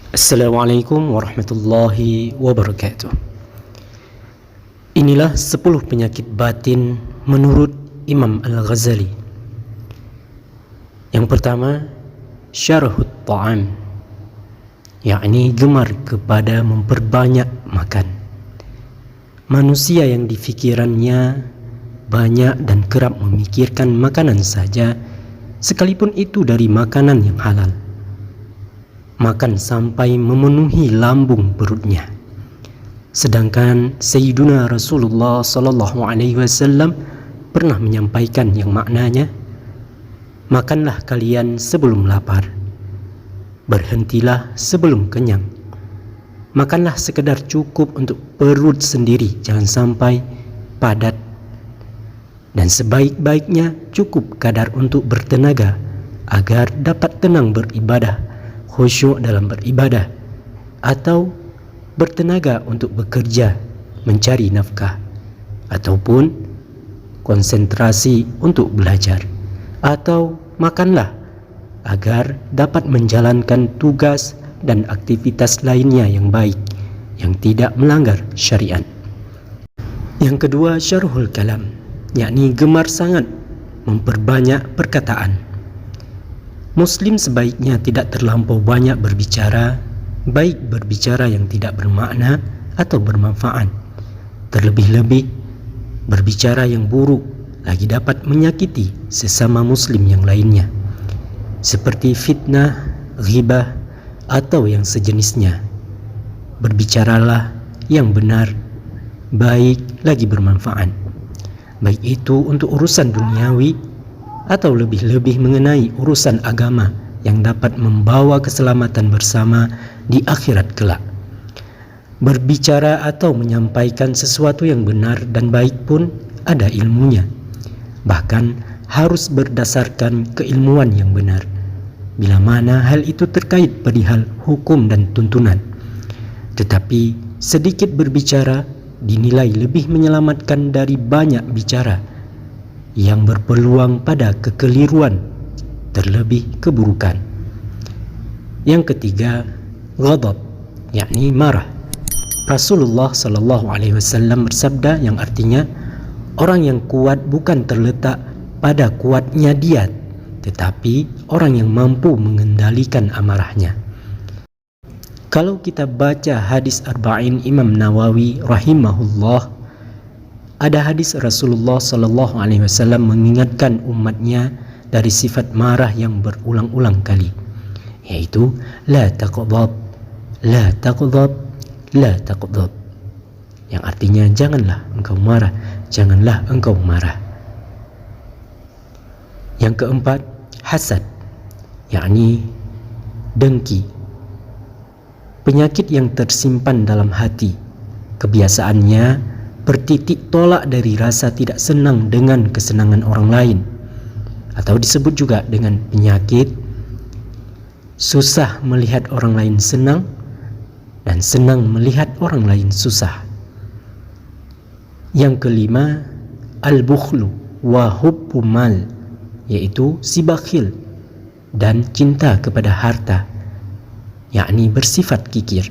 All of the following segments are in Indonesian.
Assalamualaikum warahmatullahi wabarakatuh. Inilah 10 penyakit batin menurut Imam Al-Ghazali. Yang pertama, syarhut ta'am, yakni gemar kepada memperbanyak makan. Manusia yang di fikirannya banyak dan kerap memikirkan makanan saja, sekalipun itu dari makanan yang halal. Makan sampai memenuhi lambung perutnya. Sedangkan Sayyiduna Rasulullah sallallahu alaihi wasallam pernah menyampaikan yang maknanya, makanlah kalian sebelum lapar, berhentilah sebelum kenyang. Makanlah sekedar cukup untuk perut sendiri, jangan sampai padat. Dan sebaik-baiknya cukup kadar untuk bertenaga agar dapat tenang beribadah, khusyuk dalam beribadah, atau bertenaga untuk bekerja mencari nafkah, ataupun konsentrasi untuk belajar, atau makanlah agar dapat menjalankan tugas dan aktivitas lainnya yang baik yang tidak melanggar syariat. Yang kedua, syarhul kalam, yakni gemar sangat memperbanyak perkataan. Muslim sebaiknya tidak terlampau banyak berbicara, baik berbicara yang tidak bermakna atau bermanfaat. Terlebih-lebih, berbicara yang buruk lagi dapat menyakiti sesama Muslim yang lainnya, seperti fitnah, ghibah, atau yang sejenisnya. Berbicaralah yang benar, baik lagi bermanfaat, baik itu untuk urusan duniawi atau lebih-lebih mengenai urusan agama yang dapat membawa keselamatan bersama di akhirat kelak. Berbicara atau menyampaikan sesuatu yang benar dan baik pun ada ilmunya, bahkan harus berdasarkan keilmuan yang benar, bila mana hal itu terkait perihal hukum dan tuntunan. Tetapi sedikit berbicara dinilai lebih menyelamatkan dari banyak bicara yang berpeluang pada kekeliruan, terlebih keburukan. Yang ketiga, ghadab, yakni marah. Rasulullah sallallahu alaihi wasallam bersabda yang artinya, orang yang kuat bukan terletak pada kuatnya dia, tetapi orang yang mampu mengendalikan amarahnya. Kalau kita baca hadis Arba'in Imam Nawawi rahimahullah, ada hadis Rasulullah sallallahu alaihi wasallam mengingatkan umatnya dari sifat marah yang berulang-ulang kali, yaitu la taqdhab, la taqdhab, la taqdhab, yang artinya janganlah engkau marah, janganlah engkau marah. Yang keempat, hasad, yakni dengki, penyakit yang tersimpan dalam hati. Kebiasaannya bertitik tolak dari rasa tidak senang dengan kesenangan orang lain, atau disebut juga dengan penyakit susah melihat orang lain senang dan senang melihat orang lain susah. Yang kelima, al-bukhlu wa hubbu mal, yaitu si bakhil dan cinta kepada harta, yakni bersifat kikir,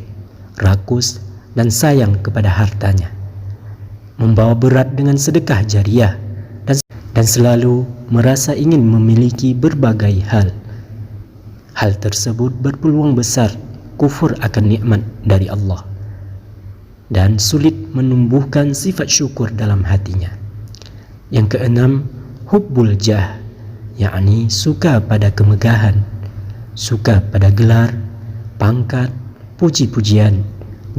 rakus dan sayang kepada hartanya, membawa berat dengan sedekah jariah, dan selalu merasa ingin memiliki berbagai hal. Hal tersebut berpeluang besar kufur akan nikmat dari Allah dan sulit menumbuhkan sifat syukur dalam hatinya. Yang keenam, hubbul jah, yakni suka pada kemegahan, suka pada gelar, pangkat, puji-pujian,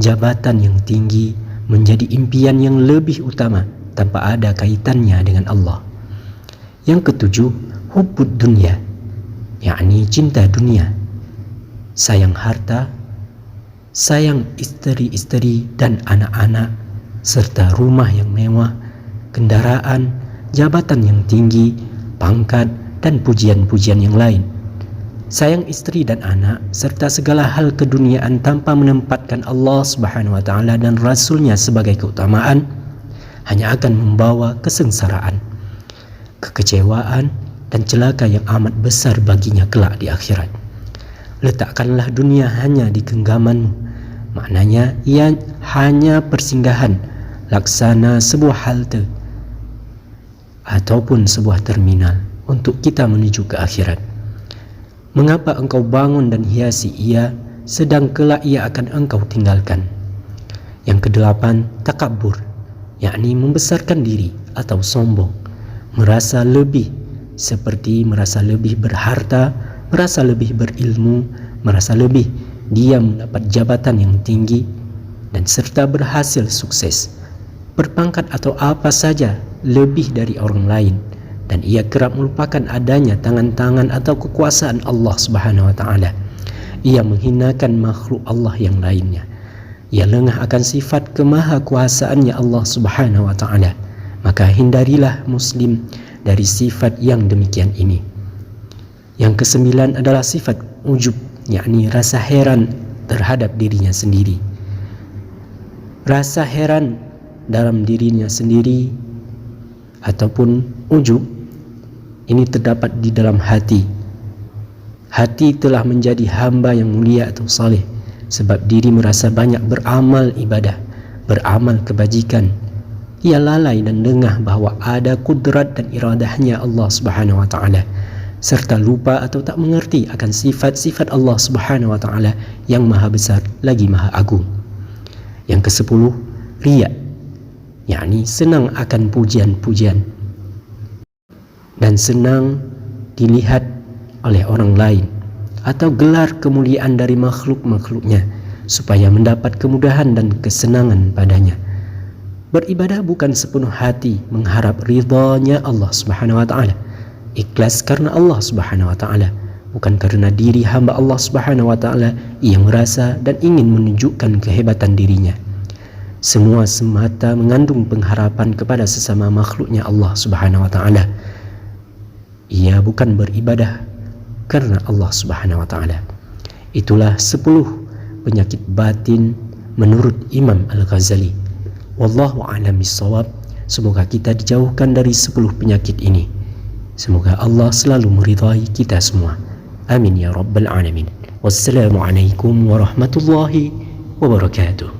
jabatan yang tinggi menjadi impian yang lebih utama tanpa ada kaitannya dengan Allah. Yang ketujuh, hubbud dunya, yakni cinta dunia, sayang harta, sayang istri-istri dan anak-anak, serta rumah yang mewah, kendaraan, jabatan yang tinggi, pangkat, dan pujian-pujian yang lain. Sayang istri dan anak serta segala hal keduniaan tanpa menempatkan Allah Subhanahu wa taala dan Rasulnya sebagai keutamaan hanya akan membawa kesengsaraan, kekecewaan, dan celaka yang amat besar baginya kelak di akhirat. Letakkanlah dunia hanya di genggamanmu. Maknanya ia hanya persinggahan, laksana sebuah halte ataupun sebuah terminal untuk kita menuju ke akhirat. Mengapa engkau bangun dan hiasi ia, sedang kelak ia akan engkau tinggalkan? Yang kedelapan, takabur, yakni membesarkan diri atau sombong, merasa lebih, seperti merasa lebih berharta, merasa lebih berilmu, merasa lebih dia mendapat jabatan yang tinggi dan serta berhasil sukses, berpangkat atau apa saja lebih dari orang lain, dan ia kerap melupakan adanya tangan-tangan atau kekuasaan Allah Subhanahu wa taala. Ia menghinakan makhluk Allah yang lainnya. Ia lengah akan sifat kemahakuasaannya Allah Subhanahu wa taala. Maka hindarilah muslim dari sifat yang demikian ini. Yang kesembilan adalah sifat ujub, yakni rasa heran terhadap dirinya sendiri. Rasa heran dalam dirinya sendiri ataupun ujub ini terdapat di dalam hati. Hati telah menjadi hamba yang mulia atau saleh sebab diri merasa banyak beramal ibadah, beramal kebajikan. Ia lalai dan lengah bahawa ada kudrat dan iradahnya Allah Subhanahu wa taala, serta lupa atau tak mengerti akan sifat-sifat Allah Subhanahu wa taala yang maha besar lagi maha agung. Yang ke-10, riya, yakni senang akan pujian-pujian dan senang dilihat oleh orang lain atau gelar kemuliaan dari makhluk-makhluknya supaya mendapat kemudahan dan kesenangan padanya. Beribadah bukan sepenuh hati mengharap ridhanya Allah Subhanahu wa taala. Ikhlas karena Allah Subhanahu wa taala, bukan karena diri hamba Allah Subhanahu wa taala yang merasa dan ingin menunjukkan kehebatan dirinya. Semua semata mengandung pengharapan kepada sesama makhluknya Allah Subhanahu wa taala. Ia bukan beribadah karena Allah Subhanahu wa taala. Itulah 10 penyakit batin menurut Imam Al-Ghazali. Wallahu a'lam bissawab. Semoga kita dijauhkan dari 10 penyakit ini. Semoga Allah selalu meridai kita semua. Amin ya rabbal alamin. Wassalamualaikum warahmatullahi wabarakatuh.